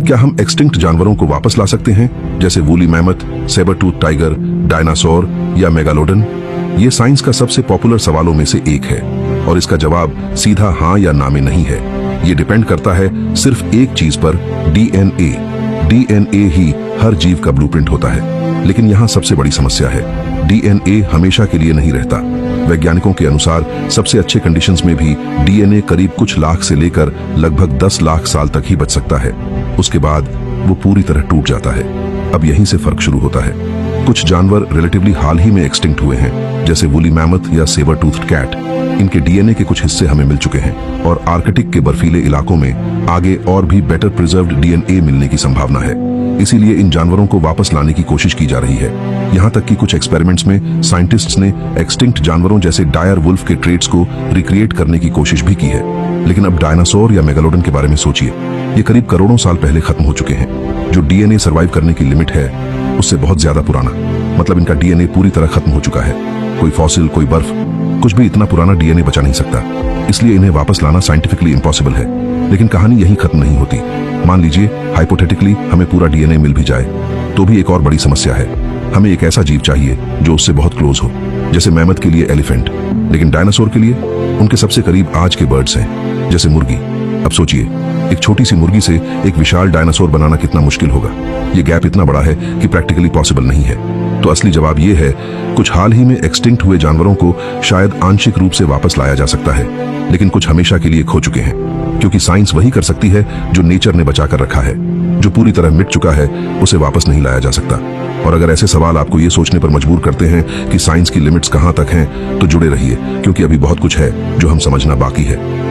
क्या हम एक्सटिंक्ट जानवरों को वापस ला सकते हैं, जैसे woolly mammoth, sabre tooth tiger, dinosaur या मेगालोडन? ये साइंस का सबसे पॉपुलर सवालों में से एक है और इसका जवाब सीधा हाँ या ना में नहीं है। ये डिपेंड करता है सिर्फ एक चीज पर, डीएनए। डीएनए ही हर जीव का ब्लूप्रिंट होता है, लेकिन यहाँ सबसे बड़ी समस्या है, डीएनए हमेशा के लिए नहीं रहता। वैज्ञानिकों के अनुसार सबसे अच्छे कंडीशंस में भी डीएनए करीब कुछ लाख से लेकर लगभग 10 लाख साल तक ही बच सकता है। उसके बाद वो पूरी तरह टूट जाता है। अब यहीं से फर्क शुरू होता है। कुछ जानवर रिलेटिवली हाल ही में एक्सटिंक्ट हुए हैं, जैसे वूली मैमथ या सेबर टूथड कैट। इनके डीएनए के कुछ हिस्से हमें मिल चुके हैं और आर्कटिक के बर्फीले इलाकों में आगे और भी बेटर प्रिजर्व्ड डीएनए मिलने की संभावना है। इसीलिए इन जानवरों को वापस लाने की कोशिश की जा रही है। यहाँ तक कि कुछ एक्सपेरिमेंट्स में साइंटिस्ट्स ने एक्सटिंक्ट जानवरों जैसे डायर वुल्फ के ट्रेट्स को रिक्रिएट करने की कोशिश भी की है। लेकिन अब डायनासोर या मेगालोडन के बारे में सोचिए। ये करीब करोड़ों साल पहले खत्म हो चुके हैं। जो डीएनए सर्वाइव करने की लिमिट है उससे बहुत ज्यादा पुराना, मतलब इनका डीएनए पूरी तरह खत्म हो चुका है। कोई फॉसिल, कोई बर्फ, कुछ भी इतना पुराना डीएनए बचा नहीं सकता। इसलिए इन्हें वापस लाना साइंटिफिकली इम्पॉसिबल है। लेकिन कहानी यहीं खत्म नहीं होती। मान लीजिए हाइपोथेटिकली हमें पूरा डीएनए मिल भी जाए, तो भी एक और बड़ी समस्या है। हमें एक ऐसा जीव चाहिए जो उससे बहुत क्लोज हो, जैसे मैमथ के लिए एलिफेंट, लेकिन डायनासोर के लिए उनके सबसे करीब आज के बर्ड्स हैं, जैसे मुर्गी। अब सोचिए, एक छोटी सी मुर्गी से एक विशाल डायनासोर बनाना कितना मुश्किल होगा। ये गैप इतना बड़ा है कि प्रैक्टिकली पॉसिबल नहीं है। तो असली जवाब ये है, कुछ हाल ही में एक्सटिंक्ट हुए जानवरों को शायद आंशिक रूप से वापस लाया जा सकता है, लेकिन कुछ हमेशा के लिए खो चुके हैं, क्योंकि साइंस वही कर सकती है जो नेचर ने बचा कर रखा है। जो पूरी तरह मिट चुका है उसे वापस नहीं लाया जा सकता। और अगर ऐसे सवाल आपको ये सोचने पर मजबूर करते हैं कि साइंस की लिमिट्स कहाँ तक हैं, तो जुड़े रहिए, क्योंकि अभी बहुत कुछ है जो हम समझना बाकी है।